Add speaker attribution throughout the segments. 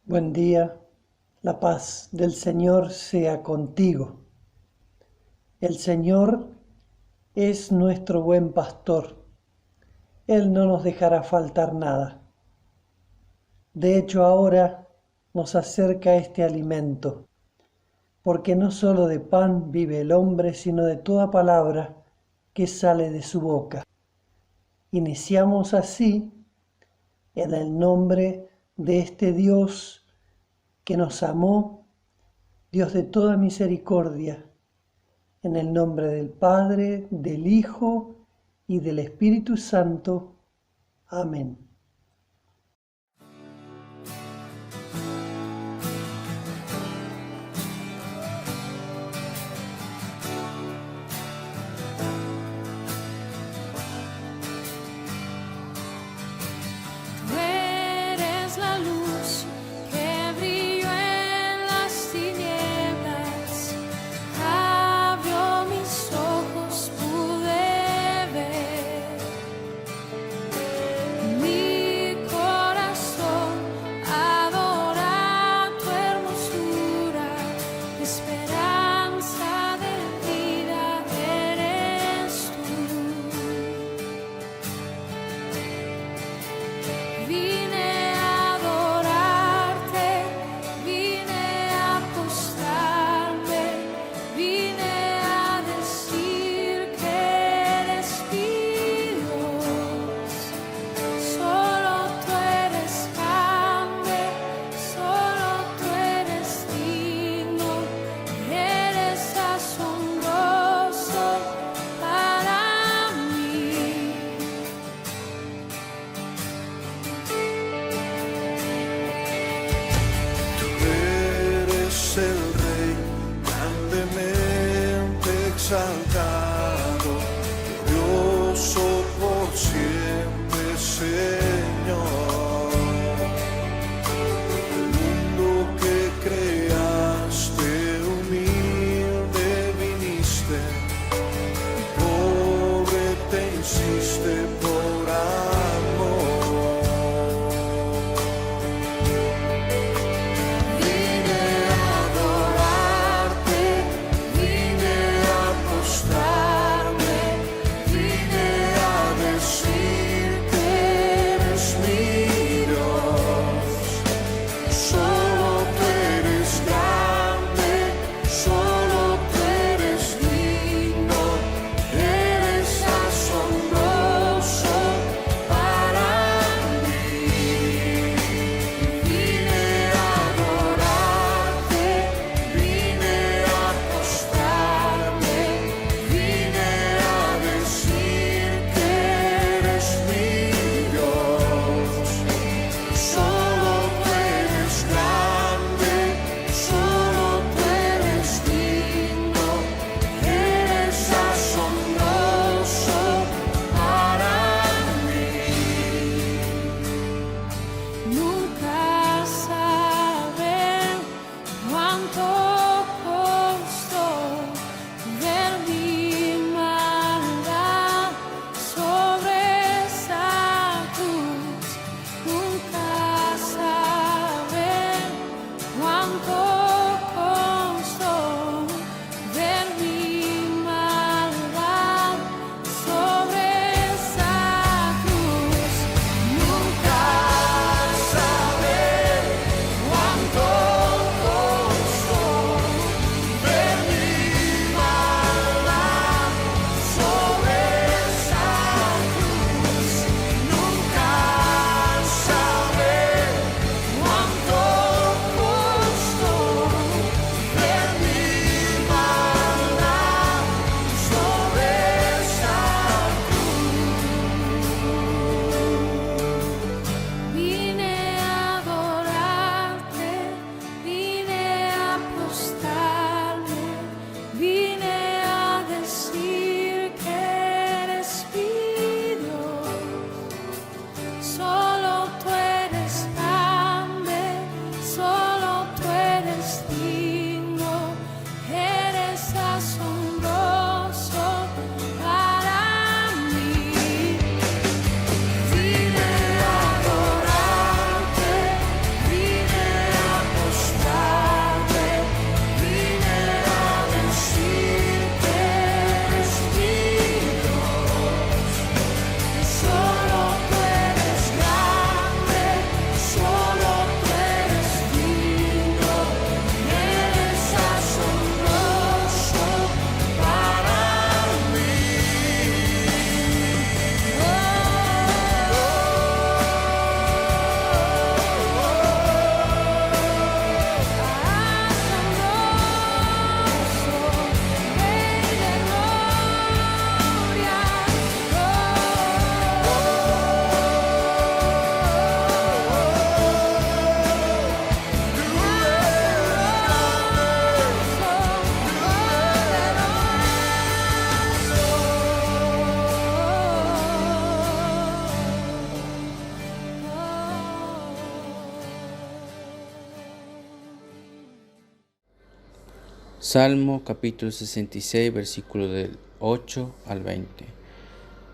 Speaker 1: Buen día, la paz del Señor sea contigo. El Señor es nuestro buen pastor. Él no nos dejará faltar nada. De hecho, ahora nos acerca este alimento, porque no solo de pan vive el hombre, sino de toda palabra que sale de su boca. Iniciamos así en el nombre de este Dios que nos amó, Dios de toda misericordia, en el nombre del Padre, del Hijo y del Espíritu Santo. Amén.
Speaker 2: Tú eres la luz que brilló en las tinieblas, abrió mis ojos, pude ver. Mi corazón adora tu hermosura, esperanza de vida eres tú. Vine a adorarte, vine a postrarme, vine a decir que eres mi Dios. Solo tú eres grande, solo tú eres digno, eres asombroso para mí.
Speaker 3: Tú eres el Rey grandemente exaltado, glorioso por siempre, Señor. El mundo que creaste, humilde viniste, pobre te hiciste por amor. Vine a adorarte, vine a postrarme.
Speaker 4: Salmo capítulo 66, versículo del 8 al 20.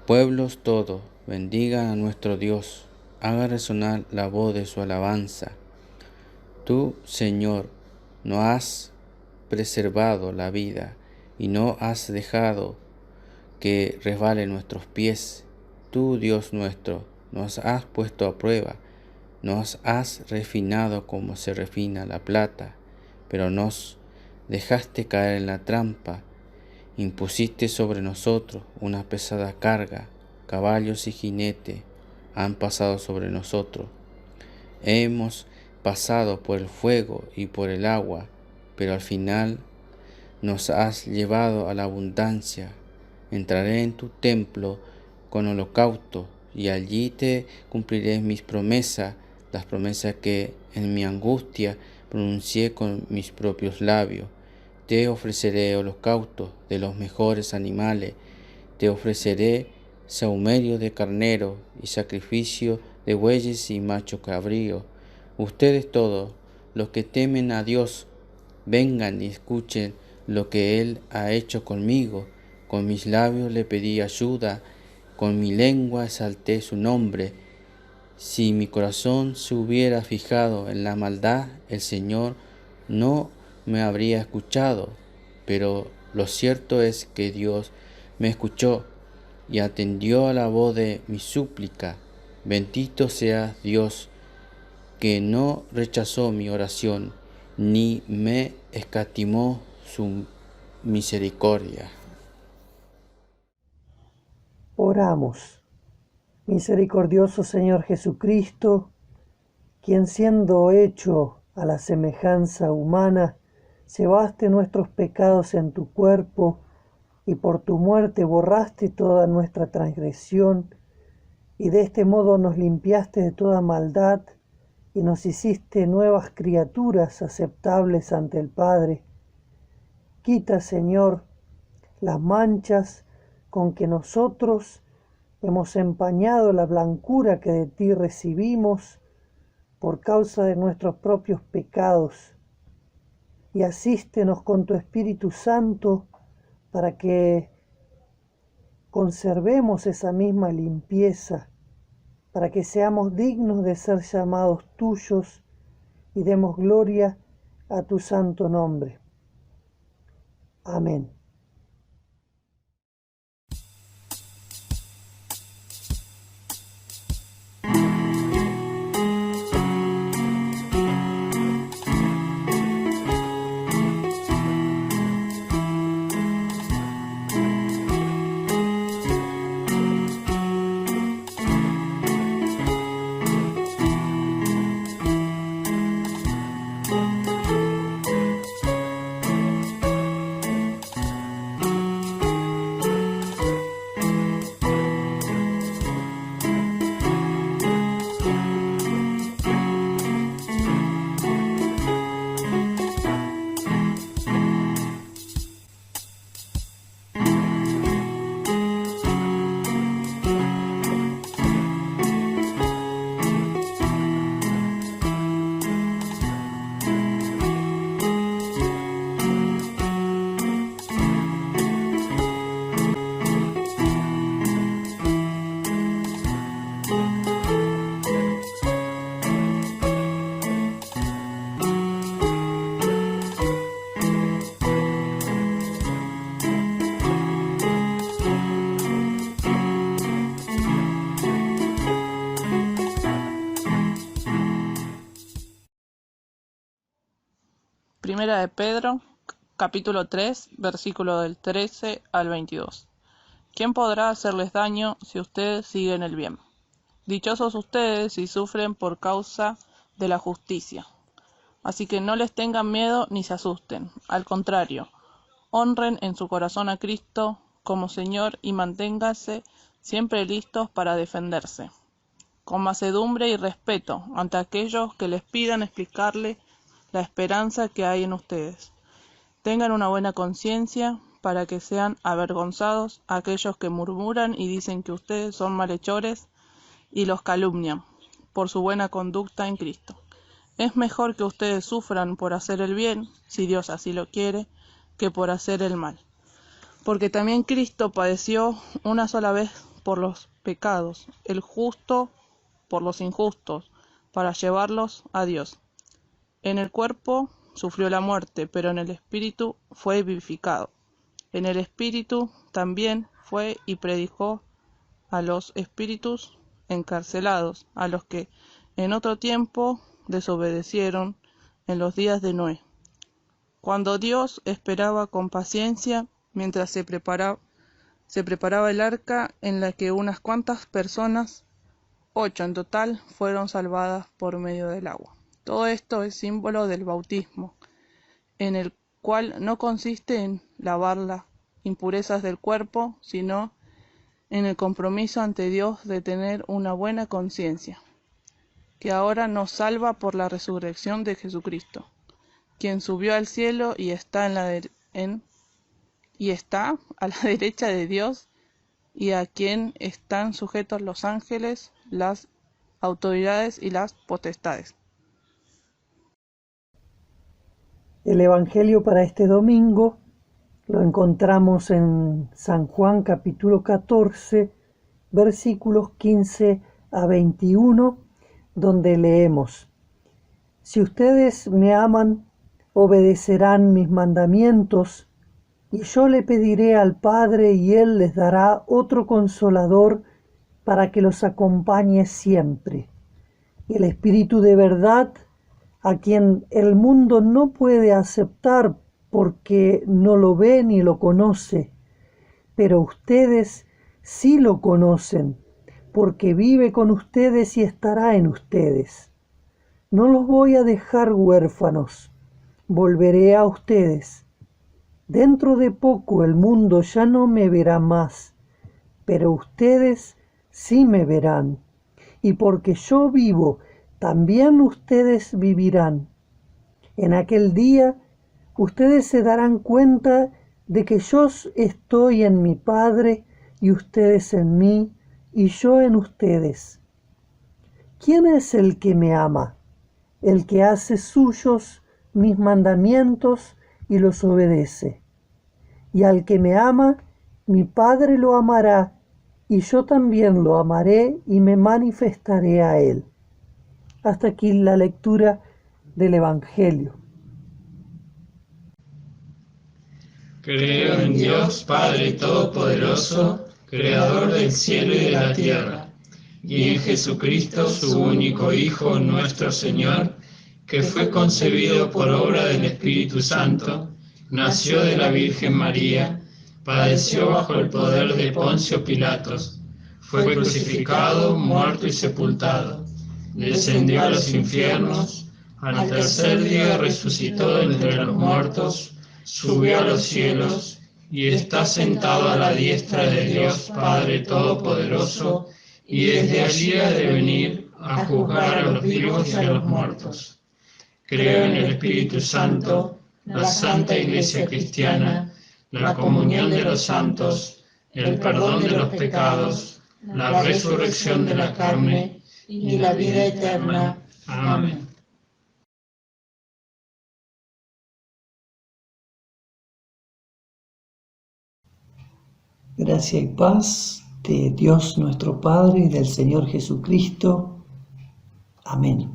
Speaker 4: Pueblos todos, bendigan a nuestro Dios, haga resonar la voz de su alabanza. Tú, Señor, no has preservado la vida y no has dejado que resbalen nuestros pies. Tú, Dios nuestro, nos has puesto a prueba, nos has refinado como se refina la plata, pero nos dejaste caer en la trampa, impusiste sobre nosotros una pesada carga, caballos y jinetes han pasado sobre nosotros. Hemos pasado por el fuego y por el agua, pero al final nos has llevado a la abundancia. Entraré en tu templo con holocausto y allí te cumpliré mis promesas, las promesas que en mi angustia pronuncié con mis propios labios. Te ofreceré holocaustos de los mejores animales, te ofreceré sahumerio de carnero y sacrificio de bueyes y macho cabrío. Ustedes todos, los que temen a Dios, vengan y escuchen lo que Él ha hecho conmigo. Con mis labios le pedí ayuda, con mi lengua exalté su nombre. Si mi corazón se hubiera fijado en la maldad, el Señor no me habría escuchado, pero lo cierto es que Dios me escuchó y atendió a la voz de mi súplica. Bendito sea Dios, que no rechazó mi oración, ni me escatimó su misericordia.
Speaker 1: Oramos. Misericordioso Señor Jesucristo, quien siendo hecho a la semejanza humana, llevaste nuestros pecados en tu cuerpo y por tu muerte borraste toda nuestra transgresión, y de este modo nos limpiaste de toda maldad y nos hiciste nuevas criaturas aceptables ante el Padre. Quita, Señor, las manchas con que nosotros hemos empañado la blancura que de ti recibimos por causa de nuestros propios pecados, y asístenos con tu Espíritu Santo para que conservemos esa misma limpieza, para que seamos dignos de ser llamados tuyos y demos gloria a tu santo nombre. Amén.
Speaker 5: Primera de Pedro, capítulo 3, versículo del 13 al 22. ¿Quién podrá hacerles daño si ustedes siguen el bien? Dichosos ustedes si sufren por causa de la justicia. Así que no les tengan miedo ni se asusten. Al contrario, honren en su corazón a Cristo como Señor y manténganse siempre listos para defenderse, con mansedumbre y respeto ante aquellos que les pidan explicarle la esperanza que hay en ustedes. Tengan una buena conciencia para que sean avergonzados aquellos que murmuran y dicen que ustedes son malhechores y los calumnian por su buena conducta en Cristo. Es mejor que ustedes sufran por hacer el bien, si Dios así lo quiere, que por hacer el mal. Porque también Cristo padeció una sola vez por los pecados, el justo por los injustos, para llevarlos a Dios. En el cuerpo sufrió la muerte, pero en el espíritu fue vivificado. En el espíritu también fue y predicó a los espíritus encarcelados, a los que en otro tiempo desobedecieron en los días de Noé, cuando Dios esperaba con paciencia mientras se preparaba el arca, en la que unas cuantas personas, 8 en total, fueron salvadas por medio del agua. Todo esto es símbolo del bautismo, en el cual no consiste en lavar las impurezas del cuerpo, sino en el compromiso ante Dios de tener una buena conciencia, que ahora nos salva por la resurrección de Jesucristo, quien subió al cielo y está a la derecha de Dios, y a quien están sujetos los ángeles, las autoridades y las potestades.
Speaker 1: El Evangelio para este domingo lo encontramos en San Juan capítulo 14, versículos 15 a 21, donde leemos: Si ustedes me aman, obedecerán mis mandamientos, y yo le pediré al Padre y Él les dará otro Consolador para que los acompañe siempre. El Espíritu de verdad, a quien el mundo no puede aceptar porque no lo ve ni lo conoce, pero ustedes sí lo conocen, porque vive con ustedes y estará en ustedes. No los voy a dejar huérfanos, volveré a ustedes. Dentro de poco el mundo ya no me verá más, pero ustedes sí me verán, y porque yo vivo, también ustedes vivirán. En aquel día ustedes se darán cuenta de que yo estoy en mi Padre, y ustedes en mí, y yo en ustedes. ¿Quién es el que me ama? El que hace suyos mis mandamientos y los obedece. Y al que me ama, mi Padre lo amará, y yo también lo amaré y me manifestaré a él. Hasta aquí la lectura del Evangelio.
Speaker 6: Creo en Dios Padre Todopoderoso, Creador del cielo y de la tierra, y en Jesucristo, su único Hijo, nuestro Señor, que fue concebido por obra del Espíritu Santo, nació de la Virgen María, padeció bajo el poder de Poncio Pilatos, fue crucificado, muerto y sepultado, descendió a los infiernos, al tercer día resucitó entre los muertos, subió a los cielos y está sentado a la diestra de Dios Padre Todopoderoso, y desde allí ha de venir a juzgar a los vivos y a los muertos. Creo en el Espíritu Santo, la Santa Iglesia Cristiana, la comunión de los santos, el perdón de los pecados, la resurrección de la carne y la vida eterna. Amén.
Speaker 1: Gracia y paz de Dios nuestro Padre y del Señor Jesucristo. Amén.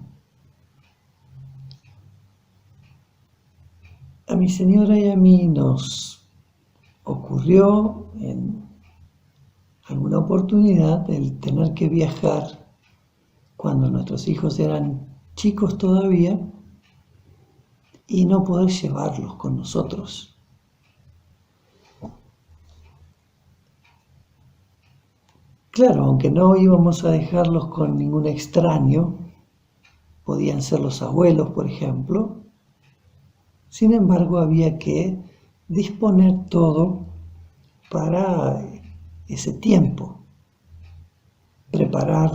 Speaker 1: A mi señora y a mí nos ocurrió en alguna oportunidad el tener que viajar cuando nuestros hijos eran chicos todavía y no poder llevarlos con nosotros. Claro, aunque no íbamos a dejarlos con ningún extraño, podían ser los abuelos, por ejemplo. Sin embargo, había que disponer todo para ese tiempo. Preparar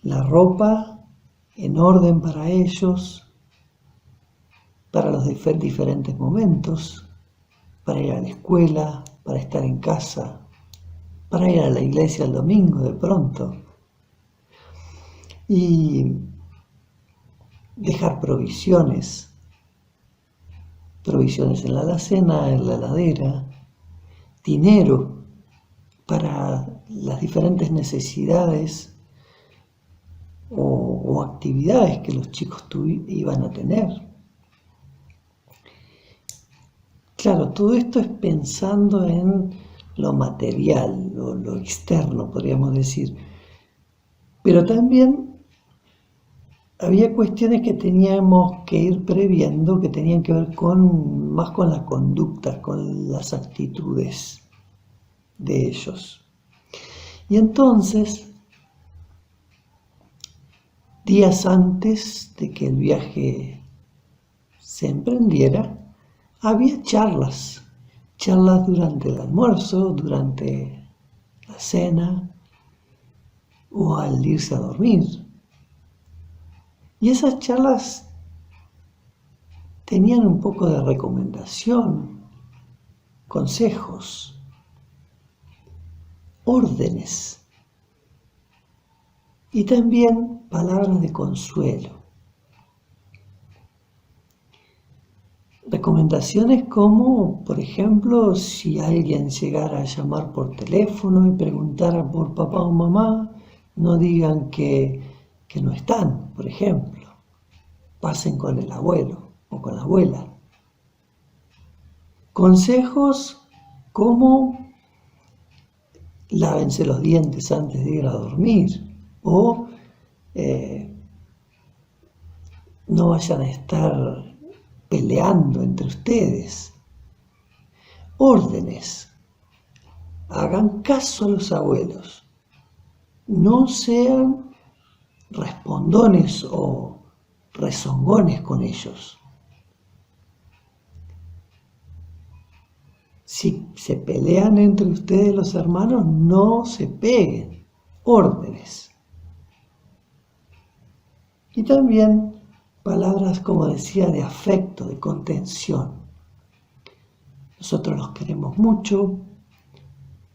Speaker 1: la ropa en orden para ellos, para los diferentes momentos, para ir a la escuela, para estar en casa, para ir a la iglesia el domingo de pronto, y dejar provisiones provisiones en la alacena, en la heladera, dinero para las diferentes necesidades o actividades que los chicos iban a tener. Claro, todo esto es pensando en lo material, lo externo, podríamos decir. Pero también había cuestiones que teníamos que ir previendo, que tenían que ver más con la conducta, con las actitudes de ellos. Y entonces, días antes de que el viaje se emprendiera, había charlas durante el almuerzo, durante la cena o al irse a dormir. Y esas charlas tenían un poco de recomendación, consejos, órdenes y también palabras de consuelo. Recomendaciones como, por ejemplo, si alguien llegara a llamar por teléfono y preguntara por papá o mamá, no digan que no están, por ejemplo. Pasen con el abuelo o con la abuela. Consejos como lávense los dientes antes de ir a dormir o no vayan a estar peleando entre ustedes. Órdenes. Hagan caso a los abuelos. No sean respondones o rezongones con ellos. Si se pelean entre ustedes los hermanos, no se peguen. Órdenes. Y también palabras, como decía, de afecto, de contención. Nosotros los queremos mucho,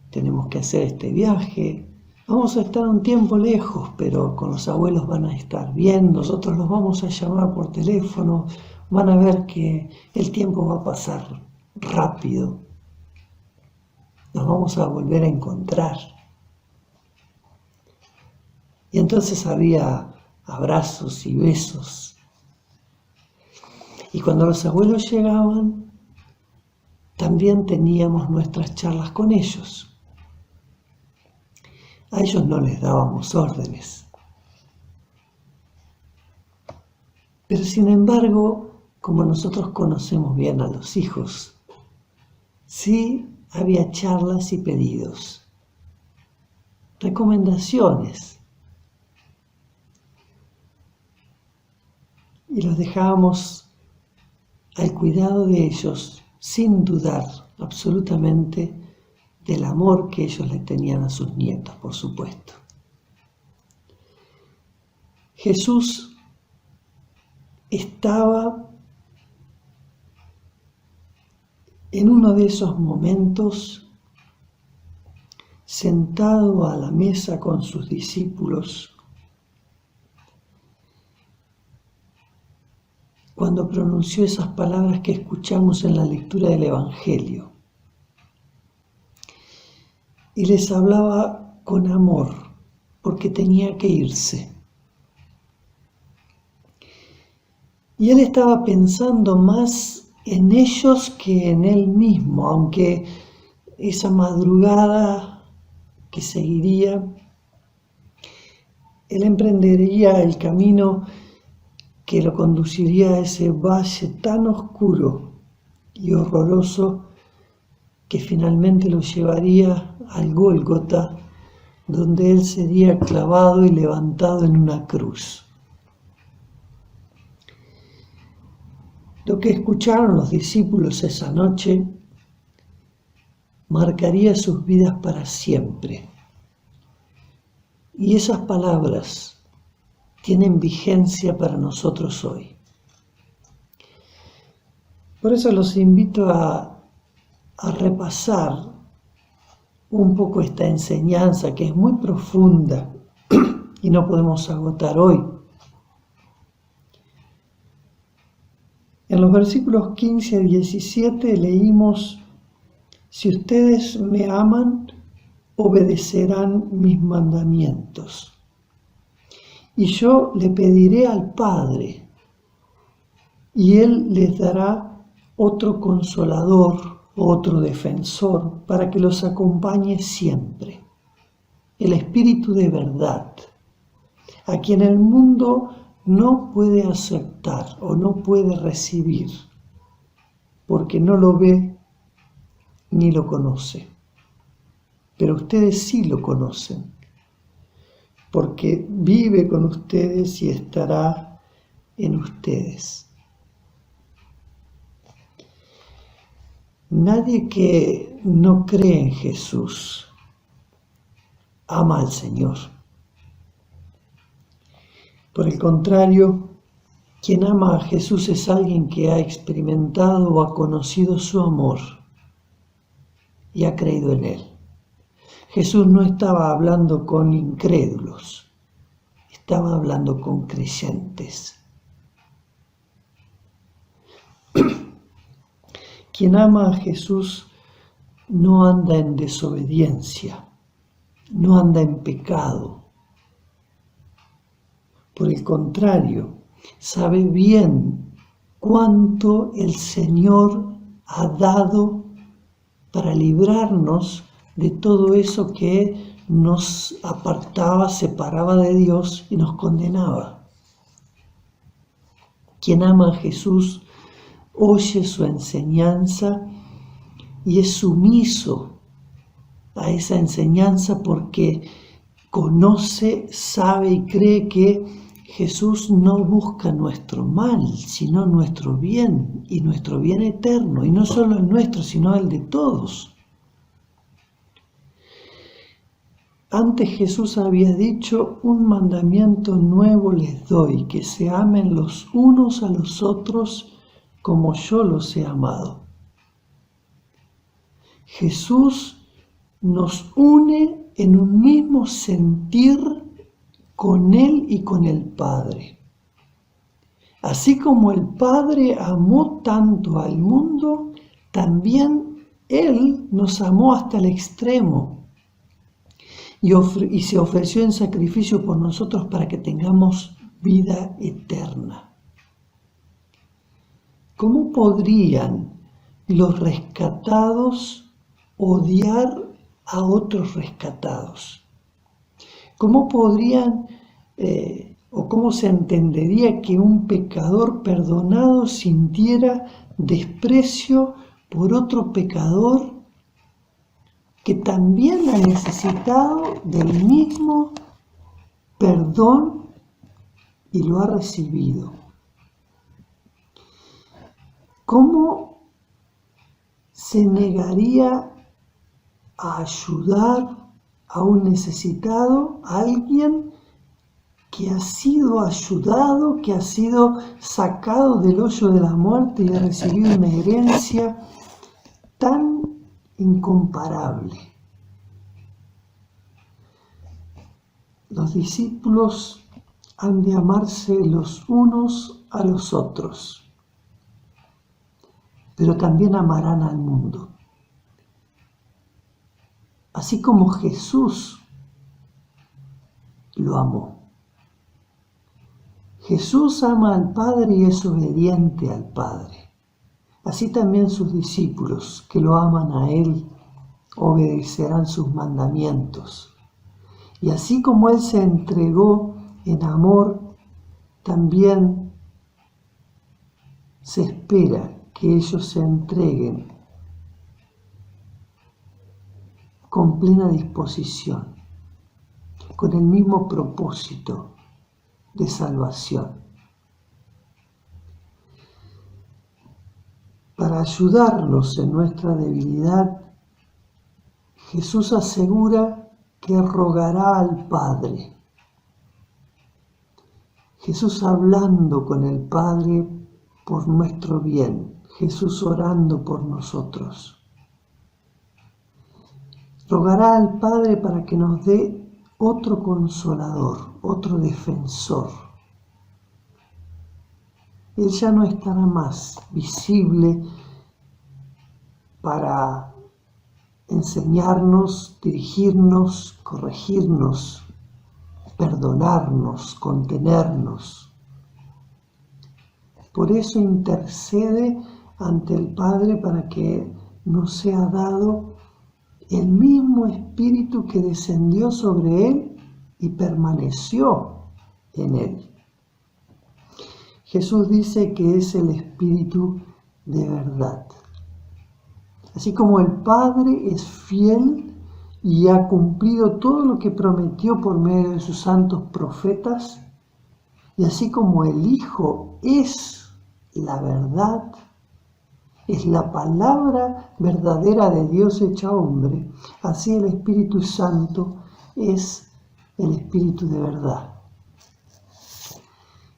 Speaker 1: tenemos que hacer este viaje, vamos a estar un tiempo lejos, pero con los abuelos van a estar bien, nosotros los vamos a llamar por teléfono, van a ver que el tiempo va a pasar rápido, nos vamos a volver a encontrar. Y entonces había abrazos y besos. Y cuando los abuelos llegaban, también teníamos nuestras charlas con ellos. A ellos no les dábamos órdenes. Pero sin embargo, como nosotros conocemos bien a los hijos, sí había charlas y pedidos, recomendaciones. Y los dejábamos al cuidado de ellos, sin dudar absolutamente del amor que ellos le tenían a sus nietos, por supuesto. Jesús estaba en uno de esos momentos sentado a la mesa con sus discípulos, cuando pronunció esas palabras que escuchamos en la lectura del Evangelio. Y les hablaba con amor, porque tenía que irse. Y él estaba pensando más en ellos que en él mismo, aunque esa madrugada que seguiría, él emprendería el camino que lo conduciría a ese valle tan oscuro y horroroso que finalmente lo llevaría al Gólgota, donde él sería clavado y levantado en una cruz. Lo que escucharon los discípulos esa noche marcaría sus vidas para siempre. Y esas palabras tienen vigencia para nosotros hoy. Por eso los invito a repasar un poco esta enseñanza que es muy profunda y no podemos agotar hoy. En los versículos 15 a 17 leímos: si ustedes me aman, obedecerán mis mandamientos. Y yo le pediré al Padre, y Él les dará otro consolador, otro defensor, para que los acompañe siempre. El Espíritu de verdad, a quien el mundo no puede aceptar o no puede recibir, porque no lo ve ni lo conoce. Pero ustedes sí lo conocen, porque vive con ustedes y estará en ustedes. Nadie que no cree en Jesús ama al Señor. Por el contrario, quien ama a Jesús es alguien que ha experimentado o ha conocido su amor y ha creído en Él. Jesús no estaba hablando con incrédulos, estaba hablando con creyentes. Quien ama a Jesús no anda en desobediencia, no anda en pecado. Por el contrario, sabe bien cuánto el Señor ha dado para librarnos de todo eso que nos apartaba, separaba de Dios y nos condenaba. Quien ama a Jesús oye su enseñanza y es sumiso a esa enseñanza porque conoce, sabe y cree que Jesús no busca nuestro mal, sino nuestro bien y nuestro bien eterno, y no solo el nuestro, sino el de todos. Antes Jesús había dicho: un mandamiento nuevo les doy, que se amen los unos a los otros como yo los he amado. Jesús nos une en un mismo sentir con Él y con el Padre. Así como el Padre amó tanto al mundo, también Él nos amó hasta el extremo y se ofreció en sacrificio por nosotros para que tengamos vida eterna. ¿Cómo podrían los rescatados odiar a otros rescatados? ¿Cómo podrían o cómo se entendería que un pecador perdonado sintiera desprecio por otro pecador que también ha necesitado del mismo perdón y lo ha recibido? ¿Cómo se negaría a ayudar a un necesitado, a alguien que ha sido ayudado, que ha sido sacado del hoyo de la muerte y ha recibido una herencia tan incomparable? Los discípulos han de amarse los unos a los otros, pero también amarán al mundo. Así como Jesús lo amó. Jesús ama al Padre y es obediente al Padre. Así también sus discípulos, que lo aman a Él, obedecerán sus mandamientos. Y así como Él se entregó en amor, también se espera que ellos se entreguen con plena disposición, con el mismo propósito de salvación. Para ayudarnos en nuestra debilidad, Jesús asegura que rogará al Padre. Jesús hablando con el Padre por nuestro bien, Jesús orando por nosotros. Rogará al Padre para que nos dé otro consolador, otro defensor, Él ya no estará más visible para enseñarnos, dirigirnos, corregirnos, perdonarnos, contenernos. Por eso intercede ante el Padre para que nos sea dado el mismo Espíritu que descendió sobre Él y permaneció en Él. Jesús dice que es el Espíritu de verdad. Así como el Padre es fiel y ha cumplido todo lo que prometió por medio de sus santos profetas, y así como el Hijo es la verdad, es la palabra verdadera de Dios hecha hombre, así el Espíritu Santo es el Espíritu de verdad.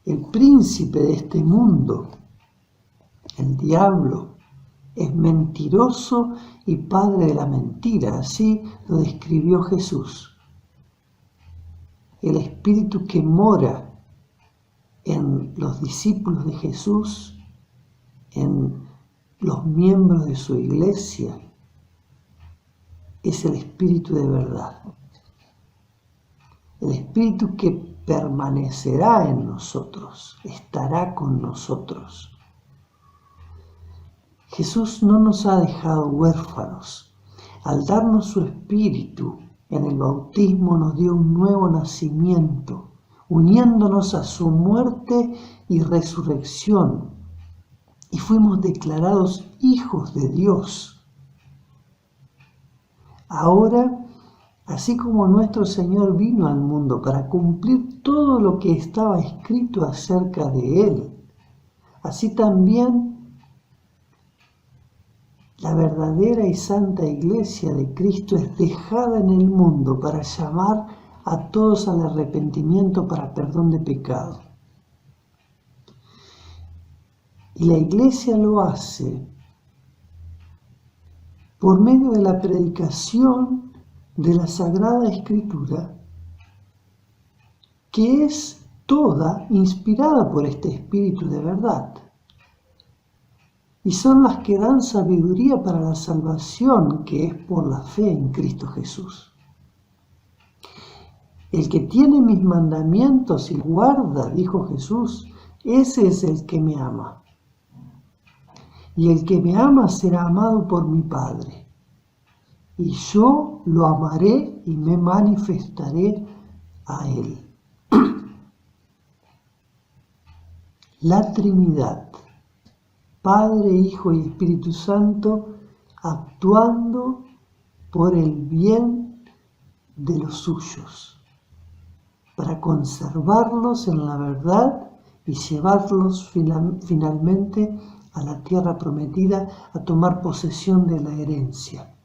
Speaker 1: El príncipe de este mundo, el diablo, es mentiroso y padre de la mentira, así lo describió Jesús. El espíritu que mora en los discípulos de Jesús, en los miembros de su iglesia, es el espíritu de verdad. El espíritu que permanecerá en nosotros, estará con nosotros. Jesús no nos ha dejado huérfanos. Al darnos su Espíritu, en el bautismo nos dio un nuevo nacimiento, uniéndonos a su muerte y resurrección, y fuimos declarados hijos de Dios. Ahora, así como nuestro Señor vino al mundo para cumplir todo lo que estaba escrito acerca de Él, así también la verdadera y santa Iglesia de Cristo es dejada en el mundo para llamar a todos al arrepentimiento para perdón de pecado. Y la Iglesia lo hace por medio de la predicación de la Sagrada Escritura, que es toda inspirada por este Espíritu de verdad. Y son las que dan sabiduría para la salvación, que es por la fe en Cristo Jesús. El que tiene mis mandamientos y guarda, dijo Jesús, ese es el que me ama. Y el que me ama será amado por mi Padre. Y yo lo amaré y me manifestaré a él. La Trinidad, Padre, Hijo y Espíritu Santo, actuando por el bien de los suyos, para conservarlos en la verdad y llevarlos finalmente a la tierra prometida, a tomar posesión de la herencia.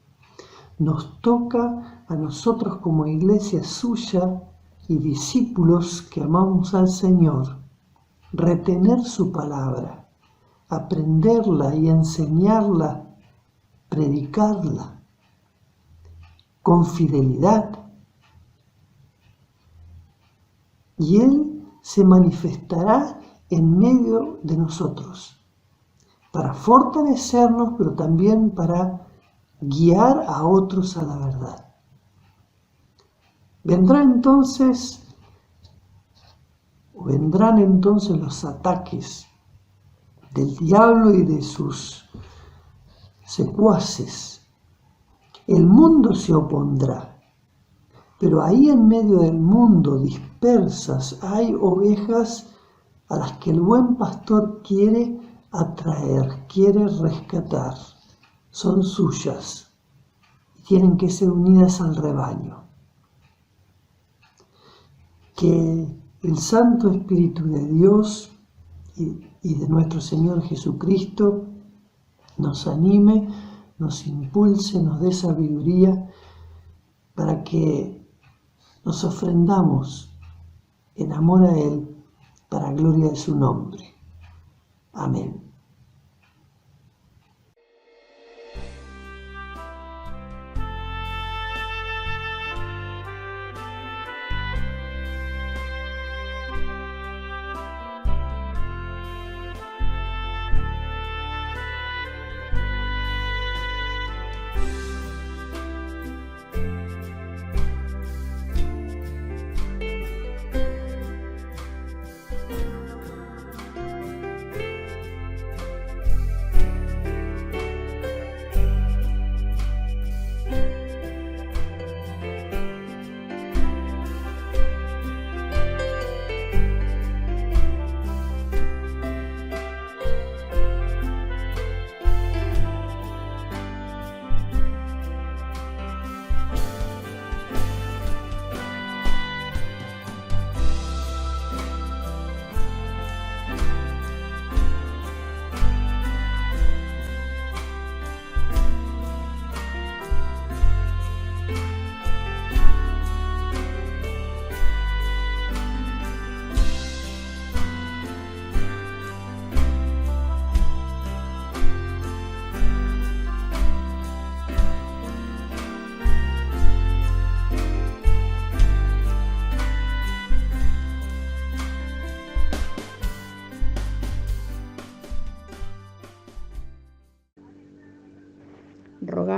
Speaker 1: Nos toca a nosotros como iglesia suya y discípulos que amamos al Señor, retener su palabra, aprenderla y enseñarla, predicarla con fidelidad. Y Él se manifestará en medio de nosotros para fortalecernos, pero también para guiar a otros a la verdad. Vendrán entonces los ataques del diablo y de sus secuaces. El mundo se opondrá, pero ahí en medio del mundo, dispersas, hay ovejas a las que el buen pastor quiere atraer, quiere rescatar. Son suyas y tienen que ser unidas al rebaño. Que el Santo Espíritu de Dios y de nuestro Señor Jesucristo nos anime, nos impulse, nos dé sabiduría para que nos ofrendamos en amor a Él para gloria de su nombre. Amén.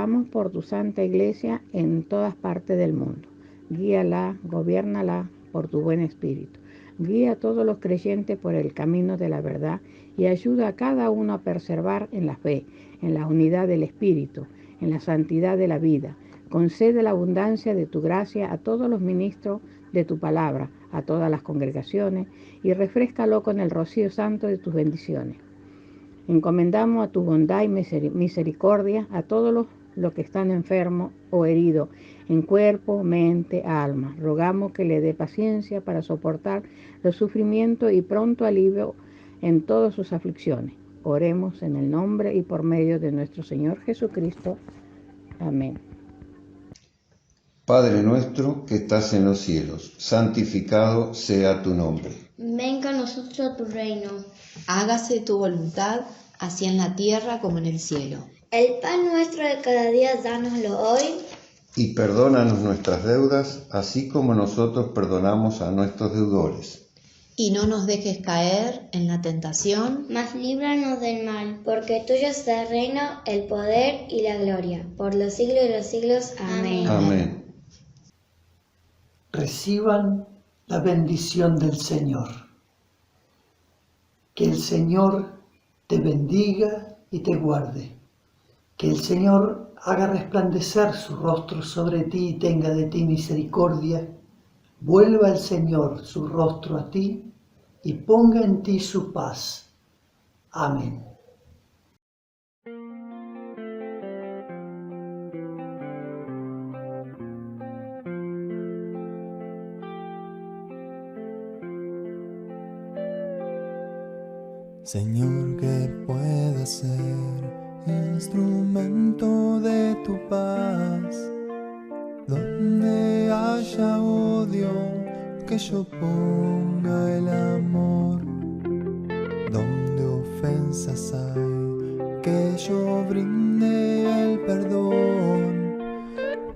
Speaker 7: rogamos por tu Santa Iglesia en todas partes del mundo. Guíala, gobiérnala por tu buen espíritu. Guía a todos los creyentes por el camino de la verdad y ayuda a cada uno a perseverar en la fe, en la unidad del espíritu, en la santidad de la vida. Concede la abundancia de tu gracia a todos los ministros de tu palabra, a todas las congregaciones, y refréscalo con el rocío santo de tus bendiciones. Encomendamos a tu bondad y misericordia a todos los que están enfermos o heridos en cuerpo, mente, alma. Rogamos que le dé paciencia para soportar los sufrimientos y pronto alivio en todas sus aflicciones. Oremos en el nombre y por medio de nuestro Señor Jesucristo. Amén.
Speaker 8: Padre nuestro que estás en los cielos, santificado sea tu nombre.
Speaker 9: Venga a nosotros tu reino.
Speaker 10: Hágase tu voluntad, así en la tierra como en el cielo.
Speaker 9: El pan nuestro de cada día, dánoslo hoy.
Speaker 8: Y perdónanos nuestras deudas, así como nosotros perdonamos a nuestros deudores.
Speaker 10: Y no nos dejes caer en la tentación,
Speaker 9: mas líbranos del mal, porque tuyo es el reino, el poder y la gloria, por los siglos de los siglos. Amén.
Speaker 8: Amén.
Speaker 1: Reciban la bendición del Señor. Que el Señor te bendiga y te guarde. Que el Señor haga resplandecer su rostro sobre ti y tenga de ti misericordia. Vuelva el Señor su rostro a ti y ponga en ti su paz. Amén.
Speaker 3: Señor, que pueda ser instrumento de tu paz. Donde haya odio, que yo ponga el amor. Donde ofensas hay, que yo brinde el perdón.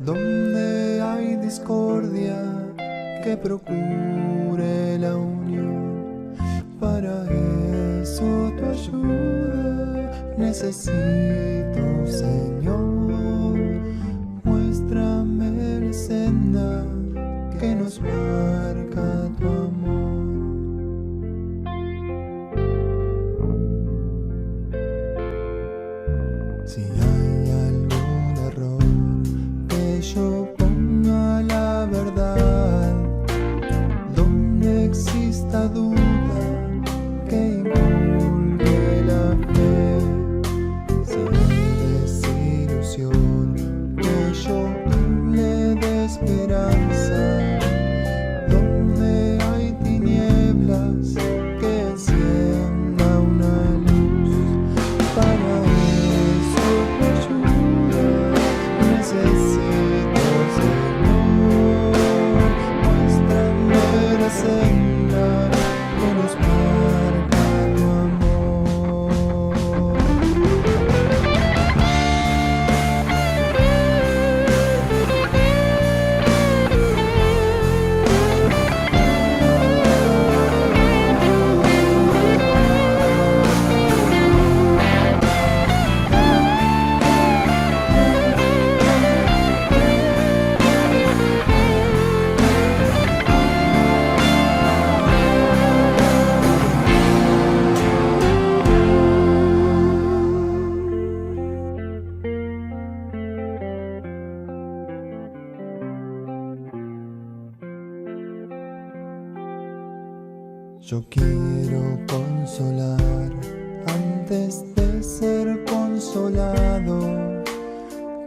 Speaker 3: Donde hay discordia, que procure la unión. Para eso tu ayuda necesito, Señor. Muéstrame la senda que nos marca tu amor. Si hay algún error, que yo ponga la verdad. Donde exista duda, que inculque la fe. Si hay desilusión, que yo le dé esperanza. Donde hay tinieblas, que encienda una luz. Para eso tu ayuda necesito, Señor. Muéstrame la senda que nos marca tu amor. Yo quiero consolar antes de ser consolado,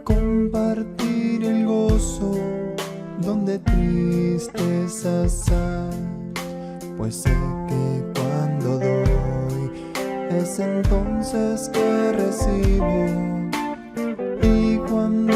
Speaker 3: compartir el gozo donde tristezas hay, pues sé que cuando doy es entonces que recibo, y cuando